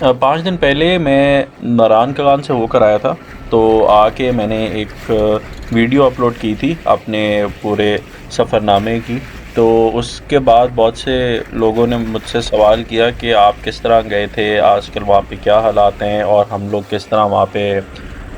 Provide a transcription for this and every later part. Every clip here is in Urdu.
5 دن پہلے میں ناران کلان سے ہو کر آیا تھا، تو آ کے میں نے ایک ویڈیو اپلوڈ کی تھی اپنے پورے سفر نامے کی۔ تو اس کے بعد بہت سے لوگوں نے مجھ سے سوال کیا کہ آپ کس طرح گئے تھے، آج کل وہاں پہ کیا حالات ہیں، اور ہم لوگ کس طرح وہاں پہ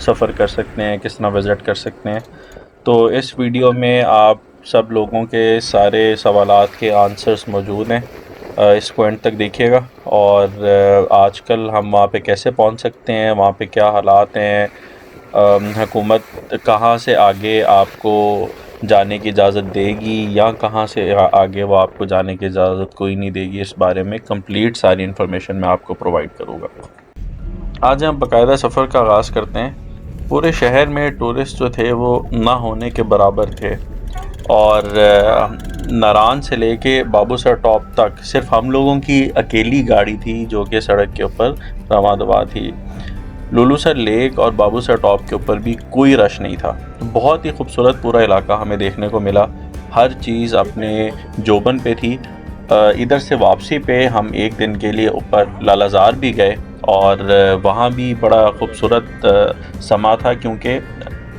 سفر کر سکتے ہیں، کس طرح وزٹ کر سکتے ہیں۔ تو اس ویڈیو میں آپ سب لوگوں کے سارے سوالات کے آنسرز موجود ہیں، اس کو اینڈ تک دیکھیے گا۔ اور آج کل ہم وہاں پہ کیسے پہنچ سکتے ہیں، وہاں پہ کیا حالات ہیں، حکومت کہاں سے آگے آپ کو جانے کی اجازت دے گی، یا کہاں سے آگے وہ آپ کو جانے کی اجازت کوئی نہیں دے گی، اس بارے میں کمپلیٹ ساری انفارمیشن میں آپ کو پرووائڈ کروں گا۔ آج ہم باقاعدہ سفر کا آغاز کرتے ہیں۔ پورے شہر میں ٹورسٹ جو تھے وہ نہ ہونے کے برابر تھے، اور ناران سے لے کے بابو سر ٹاپ تک صرف ہم لوگوں کی اکیلی گاڑی تھی جو کہ سڑک کے اوپر رواں دواں تھی۔ لولو سر لیک اور بابو سر ٹاپ کے اوپر بھی کوئی رش نہیں تھا۔ بہت ہی خوبصورت پورا علاقہ ہمیں دیکھنے کو ملا، ہر چیز اپنے جوبن پہ تھی۔ ادھر سے واپسی پہ ہم ایک دن کے لیے اوپر لالہ زار بھی گئے، اور وہاں بھی بڑا خوبصورت سما تھا، کیونکہ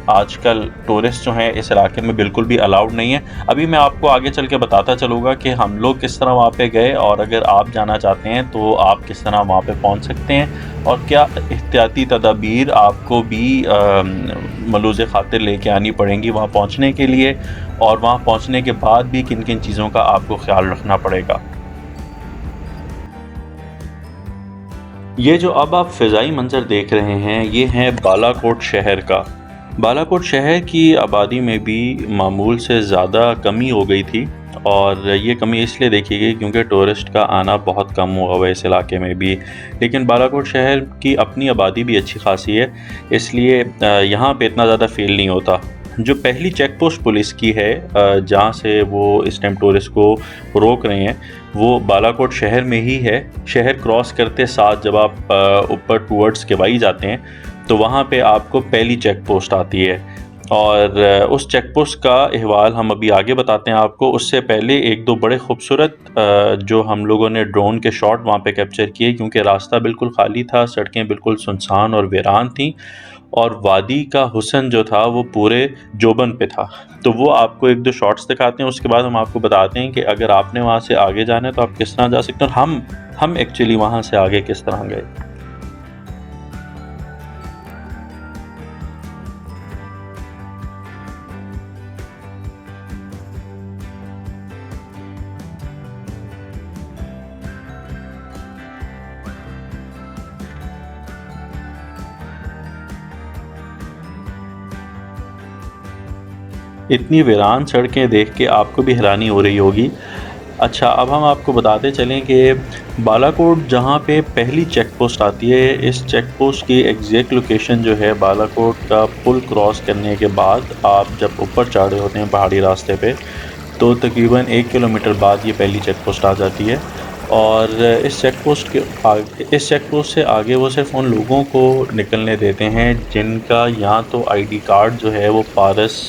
آج کل ٹورسٹ جو ہیں اس علاقے میں بالکل بھی الاؤڈ نہیں ہے۔ ابھی میں آپ کو آگے چل کے بتاتا چلوں گا کہ ہم لوگ کس طرح وہاں پہ گئے، اور اگر آپ جانا چاہتے ہیں تو آپ کس طرح وہاں پہ پہنچ سکتے ہیں، اور کیا احتیاطی تدابیر آپ کو بھی ملوز خاطر لے کے آنی پڑیں گی وہاں پہنچنے کے لیے، اور وہاں پہنچنے کے بعد بھی کن کن چیزوں کا آپ کو خیال رکھنا پڑے گا۔ یہ جو اب آپ فضائی منظر دیکھ رہے ہیں یہ ہے بالا کوٹ شہر کا۔ بالا کوٹ شہر کی آبادی میں بھی معمول سے زیادہ کمی ہو گئی تھی، اور یہ کمی اس لیے دیکھی گئی کیونکہ ٹورسٹ کا آنا بہت کم ہوا ہوا ہے اس علاقے میں بھی۔ لیکن بالا کوٹ شہر کی اپنی آبادی بھی اچھی خاصی ہے، اس لیے یہاں پہ اتنا زیادہ فیل نہیں ہوتا۔ جو پہلی چیک پوسٹ پولیس کی ہے جہاں سے وہ اس ٹائم ٹورسٹ کو روک رہے ہیں، وہ بالا کوٹ شہر میں ہی ہے۔ شہر کراس کرتے ساتھ جب آپ اوپر ٹورڈز کیوائی جاتے ہیں تو وہاں پہ آپ کو پہلی چیک پوسٹ آتی ہے، اور اس چیک پوسٹ کا احوال ہم ابھی آگے بتاتے ہیں آپ کو۔ اس سے پہلے ایک دو بڑے خوبصورت جو ہم لوگوں نے ڈرون کے شاٹ وہاں پہ کیپچر کیے، کیونکہ راستہ بالکل خالی تھا، سڑکیں بالکل سنسان اور ویران تھیں، اور وادی کا حسن جو تھا وہ پورے جوبن پہ تھا۔ تو وہ آپ کو ایک دو شارٹس دکھاتے ہیں، اس کے بعد ہم آپ کو بتاتے ہیں کہ اگر آپ نے وہاں سے آگے جانا ہے تو آپ کس طرح جا سکتے ہیں، اور ہم ایکچولی وہاں سے آگے کس طرح گئے۔ اتنی ویران سڑکیں دیکھ کے آپ کو بھی حیرانی ہو رہی ہوگی۔ اچھا، اب ہم آپ کو بتاتے چلیں کہ بالا کوٹ جہاں پہ پہلی چیک پوسٹ آتی ہے، اس چیک پوسٹ کی ایگزیکٹ لوکیشن جو ہے بالا کوٹ کا پل کراس کرنے کے بعد آپ جب اوپر چڑھ رہے ہوتے ہیں پہاڑی راستے پہ، تو تقریباً 1 کلومیٹر بعد یہ پہلی چیک پوسٹ آ جاتی ہے۔ اور اس چیک پوسٹ سے آگے وہ صرف ان لوگوں کو نکلنے دیتے ہیں جن کا یا تو آئی ڈی کارڈ جو ہے وہ پارس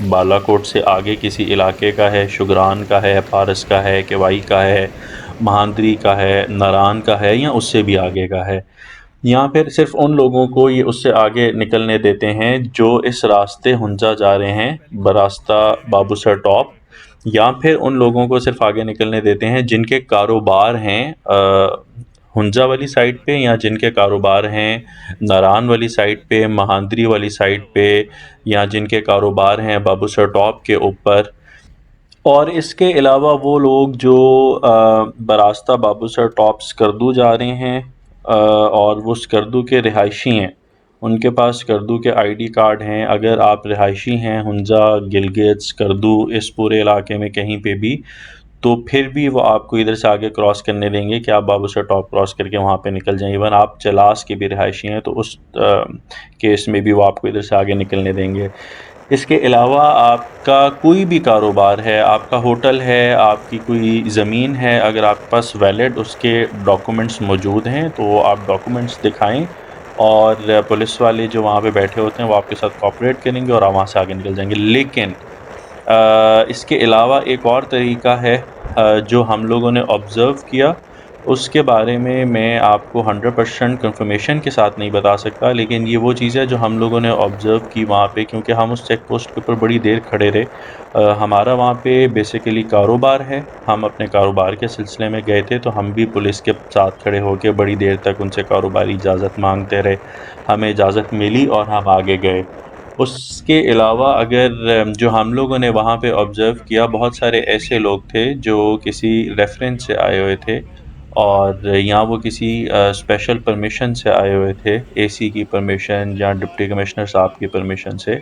بالا کوٹ سے آگے کسی علاقے کا ہے، شگران کا ہے، پارس کا ہے، کیوائی کا ہے، مہاندری کا ہے، ناران کا ہے، یا اس سے بھی آگے کا ہے۔ یا پھر صرف ان لوگوں کو یہ اس سے آگے نکلنے دیتے ہیں جو اس راستے ہنزا جا رہے ہیں براستہ بابو سر ٹاپ، یا پھر ان لوگوں کو صرف آگے نکلنے دیتے ہیں جن کے کاروبار ہیں ہنزا والی سائڈ پہ، یا جن کے کاروبار ہیں ناران والی سائڈ پہ، مہاندری والی سائڈ پہ، یا جن کے کاروبار ہیں بابو سر ٹاپ کے اوپر۔ اور اس کے علاوہ وہ لوگ جو براستہ بابو سر ٹاپ سکردو جا رہے ہیں اور وہ سکردو کے رہائشی ہیں، ان کے پاس سکردو کے آئی ڈی کارڈ ہیں۔ اگر آپ رہائشی ہیں ہنزا، گلگت، سکردو، اس پورے علاقے میں کہیں پہ بھی، تو پھر بھی وہ آپ کو ادھر سے آگے کراس کرنے دیں گے کہ آپ بابو سر ٹاپ کراس کر کے وہاں پہ نکل جائیں۔ ایون آپ چلاس کے بھی رہائشی ہیں تو اس کیس میں بھی وہ آپ کو ادھر سے آگے نکلنے دیں گے۔ اس کے علاوہ آپ کا کوئی بھی کاروبار ہے، آپ کا ہوٹل ہے، آپ کی کوئی زمین ہے، اگر آپ کے پاس ویلڈ اس کے ڈاکومنٹس موجود ہیں تو آپ ڈاکومنٹس دکھائیں، اور پولیس والے جو وہاں پہ بیٹھے ہوتے ہیں وہ آپ کے ساتھ کوآپریٹ کریں گے اور آپ وہاں سے آگے نکل جائیں گے۔ لیکن اس کے علاوہ ایک اور طریقہ ہے جو ہم لوگوں نے آبزرو کیا، اس کے بارے میں آپ کو 100% کنفرمیشن کے ساتھ نہیں بتا سکتا، لیکن یہ وہ چیز ہے جو ہم لوگوں نے آبزرو کی وہاں پہ، کیونکہ ہم اس چیک پوسٹ کے اوپر بڑی دیر کھڑے رہے۔ ہمارا وہاں پہ بیسیکلی کاروبار ہے، ہم اپنے کاروبار کے سلسلے میں گئے تھے، تو ہم بھی پولیس کے ساتھ کھڑے ہو کے بڑی دیر تک ان سے کاروباری اجازت مانگتے رہے۔ ہمیں اجازت ملی اور ہم آگے گئے۔ اس کے علاوہ اگر جو ہم لوگوں نے وہاں پہ آبزرو کیا، بہت سارے ایسے لوگ تھے جو کسی ریفرنس سے آئے ہوئے تھے، اور یا وہ کسی اسپیشل پرمیشن سے آئے ہوئے تھے، اے سی کی پرمیشن یا ڈپٹی کمشنر صاحب کی پرمیشن سے،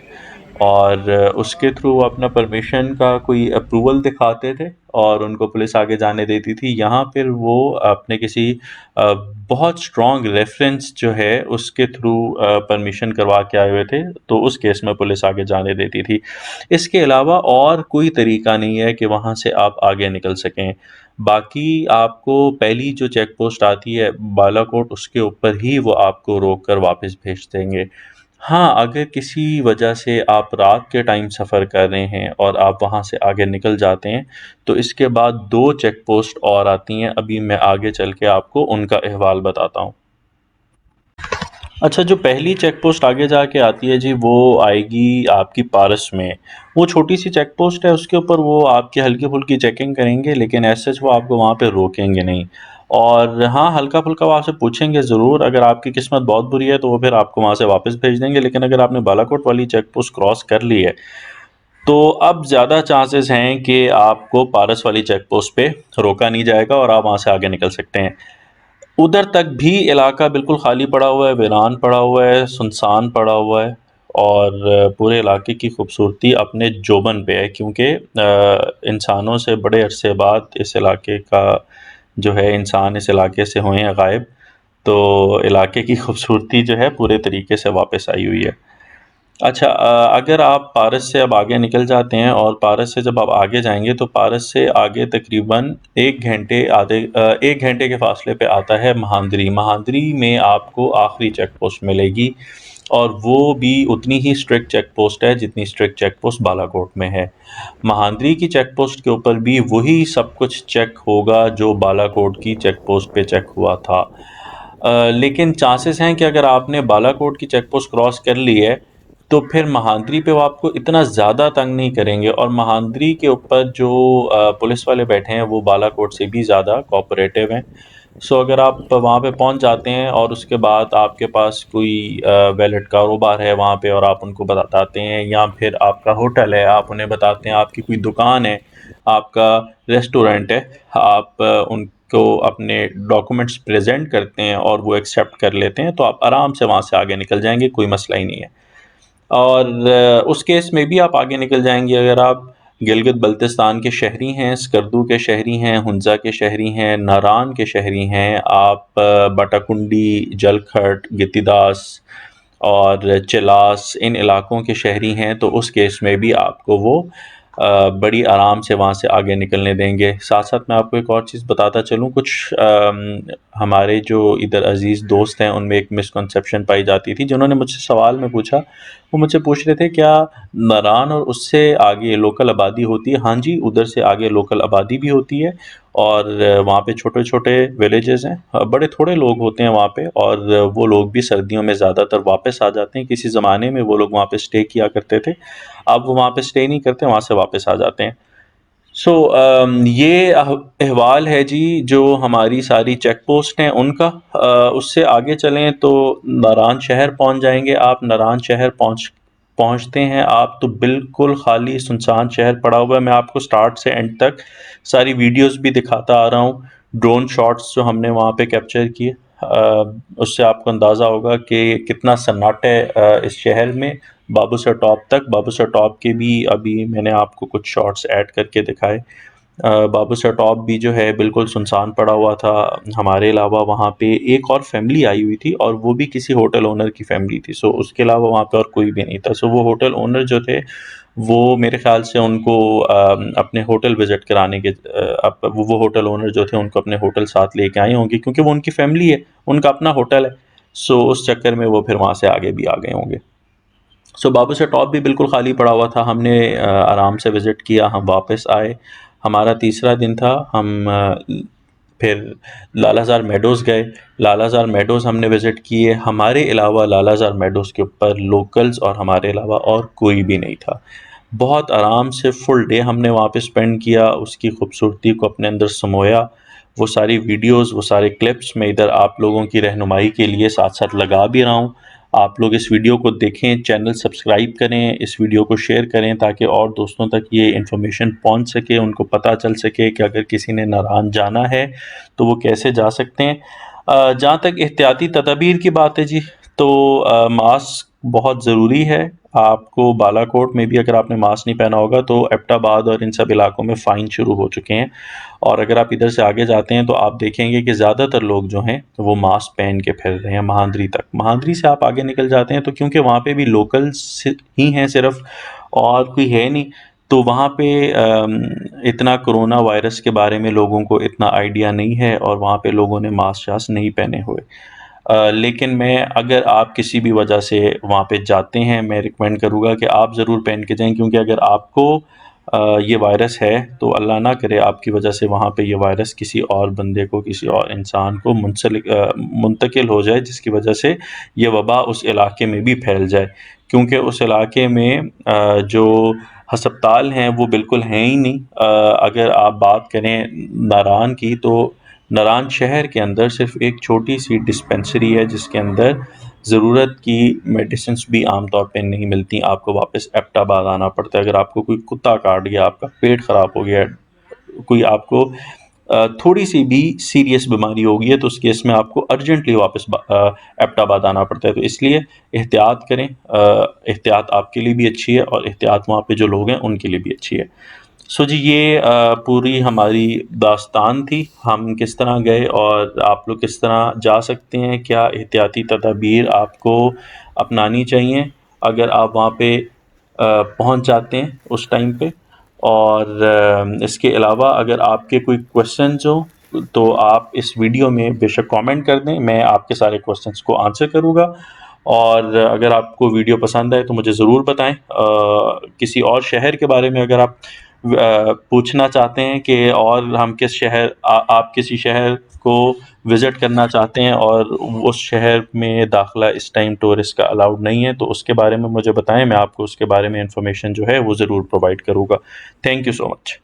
اور اس کے تھرو وہ اپنا پرمیشن کا کوئی اپروول دکھاتے تھے اور ان کو پولیس آگے جانے دیتی تھی۔ یہاں پھر وہ اپنے کسی بہت اسٹرانگ ریفرنس جو ہے اس کے تھرو پرمیشن کروا کے آئے ہوئے تھے، تو اس کیس میں پولیس آگے جانے دیتی تھی۔ اس کے علاوہ اور کوئی طریقہ نہیں ہے کہ وہاں سے آپ آگے نکل سکیں۔ باقی آپ کو پہلی جو چیک پوسٹ آتی ہے بالا کوٹ، اس کے اوپر ہی وہ آپ کو روک کر واپس بھیج دیں گے۔ ہاں، اگر کسی وجہ سے آپ رات کے ٹائم سفر کر رہے ہیں اور آپ وہاں سے آگے نکل جاتے ہیں، تو اس کے بعد 2 چیک پوسٹ اور آتی ہیں، ابھی میں آگے چل کے آپ کو ان کا احوال بتاتا ہوں۔ اچھا، جو پہلی چیک پوسٹ آگے جا کے آتی ہے جی، وہ آئے گی آپ کی پارس میں۔ وہ چھوٹی سی چیک پوسٹ ہے، اس کے اوپر وہ آپ کی ہلکی پھلکی چیکنگ کریں گے، لیکن ایسے وہ آپ کو وہاں پہ روکیں گے نہیں۔ اور ہاں، ہلکا پھلکا وہ آپ سے پوچھیں گے ضرور، اگر آپ کی قسمت بہت بری ہے تو وہ پھر آپ کو وہاں سے واپس بھیج دیں گے، لیکن اگر آپ نے بالا کوٹ والی چیک پوسٹ کراس کر لی ہے تو اب زیادہ چانسز ہیں کہ آپ کو پارس والی چیک پوسٹ پہ روکا نہیں جائے گا اور آپ وہاں سے آگے نکل سکتے ہیں۔ ادھر تک بھی علاقہ بالکل خالی پڑا ہوا ہے، ویران پڑا ہوا ہے، سنسان پڑا ہوا ہے، اور پورے علاقے کی خوبصورتی اپنے جوبن پہ ہے، کیونکہ انسانوں سے بڑے عرصے بعد اس علاقے کا جو ہے انسان اس علاقے سے ہوئے ہیں غائب، تو علاقے کی خوبصورتی جو ہے پورے طریقے سے واپس آئی ہوئی ہے۔ اچھا، اگر آپ پارس سے اب آگے نکل جاتے ہیں اور پارس سے جب آپ آگے جائیں گے تو پارس سے آگے تقریباً 1 گھنٹے کے فاصلے پہ آتا ہے مہاندری۔ مہاندری میں آپ کو آخری چیک پوسٹ ملے گی، اور وہ بھی اتنی ہی اسٹرکٹ چیک پوسٹ ہے جتنی اسٹرکٹ چیک پوسٹ بالا کوٹ میں ہے۔ مہاندری کی چیک پوسٹ کے اوپر بھی وہی سب کچھ چیک ہوگا جو بالا کوٹ کی چیک پوسٹ پہ چیک ہوا تھا، لیکن چانسز ہیں کہ اگر آپ نے بالا کوٹ کی چیک پوسٹ کراس کر لی ہے تو پھر مہاندری پہ وہ آپ کو اتنا زیادہ تنگ نہیں کریں گے، اور مہاندری کے اوپر جو پولیس والے بیٹھے ہیں وہ بالا کوٹ سے بھی زیادہ کوآپریٹیو ہیں۔ سو اگر آپ وہاں پہ پہنچ جاتے ہیں اور اس کے بعد آپ کے پاس کوئی ویلڈ کاروبار ہے وہاں پہ اور آپ ان کو بتاتے ہیں، یا پھر آپ کا ہوٹل ہے آپ انہیں بتاتے ہیں، آپ کی کوئی دکان ہے، آپ کا ریسٹورنٹ ہے، آپ ان کو اپنے ڈاکومنٹس پریزنٹ کرتے ہیں اور وہ ایکسیپٹ کر لیتے ہیں، تو آپ آرام سے وہاں سے آگے نکل جائیں گے، کوئی مسئلہ ہی نہیں ہے۔ اور اس کیس میں بھی آپ آگے نکل جائیں گے اگر آپ گلگت بلتستان کے شہری ہیں، اسکردو کے شہری ہیں، ہنزا کے شہری ہیں، ناران کے شہری ہیں، آپ بٹا کنڈی، جلکھٹ، گتی داس اور چلاس ان علاقوں کے شہری ہیں، تو اس کیس میں بھی آپ کو وہ بڑی آرام سے وہاں سے آگے نکلنے دیں گے۔ ساتھ ساتھ میں آپ کو ایک اور چیز بتاتا چلوں، کچھ ہمارے جو ادھر عزیز دوست ہیں ان میں ایک مسکنسیپشن پائی جاتی تھی، جنہوں نے مجھ سے سوال میں پوچھا، وہ مجھ سے پوچھ رہے تھے کیا ناران اور اس سے آگے لوکل آبادی ہوتی ہے؟ ہاں جی، ادھر سے آگے لوکل آبادی بھی ہوتی ہے، اور وہاں پہ چھوٹے چھوٹے ولیجز ہیں، بڑے تھوڑے لوگ ہوتے ہیں وہاں پہ، اور وہ لوگ بھی سردیوں میں زیادہ تر واپس آ جاتے ہیں۔ کسی زمانے میں وہ لوگ وہاں پہ سٹے کیا کرتے تھے، اب وہ وہاں پہ سٹے نہیں کرتے، وہاں سے واپس آ جاتے ہیں۔ سو یہ احوال ہے جی جو ہماری ساری چیک پوسٹ ہیں ان کا۔ اس سے آگے چلیں تو ناران شہر پہنچ جائیں گے آپ۔ ناران شہر پہنچتے ہیں آپ تو بالکل خالی سنسان شہر پڑا ہوا ہے۔ میں آپ کو سٹارٹ سے اینڈ تک ساری ویڈیوز بھی دکھاتا آ رہا ہوں، ڈرون شاٹس جو ہم نے وہاں پہ کیپچر کیے، اس سے آپ کو اندازہ ہوگا کہ کتنا سناٹا ہے اس شہر میں۔ بابو سر ٹاپ تک، بابو سر ٹاپ کے بھی ابھی میں نے آپ کو کچھ شارٹس ایڈ کر کے دکھائے۔ بابو سر ٹاپ بھی جو ہے بالکل سنسان پڑا ہوا تھا۔ ہمارے علاوہ وہاں پہ ایک اور فیملی آئی ہوئی تھی، اور وہ بھی کسی ہوٹل اونر کی فیملی تھی، سو اس کے علاوہ وہاں پہ اور کوئی بھی نہیں تھا۔ سو وہ ہوٹل اونر جو تھے وہ میرے خیال سے ان کو اپنے ہوٹل وزٹ کرانے کے وہ ہوٹل اونر جو تھے ان کو اپنے ہوٹل ساتھ لے کے آئے ہوں گے، کیونکہ وہ ان کی فیملی ہے، ان کا اپنا ہوٹل ہے، سو اس چکر میں وہ پھر وہاں سے آگے بھی آ گئے ہوں گے۔ سو بابو سے ٹاپ بھی بالکل خالی پڑا ہوا تھا، ہم نے آرام سے وزٹ کیا، ہم واپس آئے۔ ہمارا تیسرا دن تھا، ہم پھر لالا زار میڈوز گئے، لالا زار میڈوز ہم نے وزٹ کیے، ہمارے علاوہ لالا زار میڈوز کے اوپر لوکلز اور ہمارے علاوہ اور کوئی بھی نہیں تھا۔ بہت آرام سے فل ڈے ہم نے وہاں پہ اسپینڈ کیا، اس کی خوبصورتی کو اپنے اندر سمویا۔ وہ ساری ویڈیوز، وہ سارے کلپس میں ادھر آپ لوگوں کی رہنمائی کے لیے ساتھ ساتھ لگا بھی رہا ہوں۔ آپ لوگ اس ویڈیو کو دیکھیں، چینل سبسکرائب کریں، اس ویڈیو کو شیئر کریں تاکہ اور دوستوں تک یہ انفارمیشن پہنچ سکے، ان کو پتہ چل سکے کہ اگر کسی نے ناران جانا ہے تو وہ کیسے جا سکتے ہیں۔ جہاں تک احتیاطی تدابیر کی بات ہے جی، تو ماسک بہت ضروری ہے۔ آپ کو بالا کوٹ میں بھی اگر آپ نے ماسک نہیں پہنا ہوگا تو ایبٹ آباد اور ان سب علاقوں میں فائن شروع ہو چکے ہیں، اور اگر آپ ادھر سے آگے جاتے ہیں تو آپ دیکھیں گے کہ زیادہ تر لوگ جو ہیں وہ ماسک پہن کے پھر رہے ہیں مہاندری تک۔ مہاندری سے آپ آگے نکل جاتے ہیں تو کیونکہ وہاں پہ بھی لوکلز ہی ہیں صرف، اور کوئی ہے نہیں، تو وہاں پہ اتنا کرونا وائرس کے بارے میں لوگوں کو اتنا آئیڈیا نہیں ہے، اور وہاں پہ لوگوں نے ماسک شاسک نہیں پہنے ہوئے۔ لیکن میں اگر آپ کسی بھی وجہ سے وہاں پہ جاتے ہیں، میں ریکمینڈ کروں گا کہ آپ ضرور پہن کے جائیں، کیونکہ اگر آپ کو یہ وائرس ہے تو اللہ نہ کرے آپ کی وجہ سے وہاں پہ یہ وائرس کسی اور بندے کو، کسی اور انسان کو منتقل ہو جائے، جس کی وجہ سے یہ وبا اس علاقے میں بھی پھیل جائے، کیونکہ اس علاقے میں جو ہسپتال ہیں وہ بالکل ہیں ہی نہیں۔ اگر آپ بات کریں ناران کی، تو ناران شہر کے اندر صرف ایک چھوٹی سی ڈسپینسری ہے جس کے اندر ضرورت کی میڈیسنس بھی عام طور پہ نہیں ملتی، آپ کو واپس ایبٹ آباد آنا پڑتا ہے۔ اگر آپ کو کوئی کتا کاٹ گیا، آپ کا پیٹ خراب ہو گیا، کوئی آپ کو تھوڑی سی بھی سیریس بیماری ہوگی ہے، تو اس کیس میں آپ کو ارجنٹلی واپس ایبٹ آباد آنا پڑتا ہے۔ تو اس لیے احتیاط کریں، احتیاط آپ کے لیے بھی اچھی ہے، اور احتیاط وہاں پہ جو لوگ ہیں ان کے لیے بھی اچھی ہے۔ سو جی، یہ پوری ہماری داستان تھی، ہم کس طرح گئے اور آپ لوگ کس طرح جا سکتے ہیں، کیا احتیاطی تدابیر آپ کو اپنانی چاہیے اگر آپ وہاں پہ پہنچ جاتے ہیں اس ٹائم پہ۔ اور اس کے علاوہ اگر آپ کے کوئی کویسچنز ہوں تو آپ اس ویڈیو میں بے شک کامنٹ کر دیں، میں آپ کے سارے کویسچنز کو آنسر کروں گا۔ اور اگر آپ کو ویڈیو پسند آئے تو مجھے ضرور بتائیں۔ کسی اور شہر کے بارے میں اگر آپ پوچھنا چاہتے ہیں کہ اور ہم کس شہر، آپ کسی شہر کو وزٹ کرنا چاہتے ہیں اور اس شہر میں داخلہ اس ٹائم ٹورسٹ کا الاؤڈ نہیں ہے، تو اس کے بارے میں مجھے بتائیں، میں آپ کو اس کے بارے میں انفارمیشن جو ہے وہ ضرور پرووائڈ کروں گا۔ Thank you so much.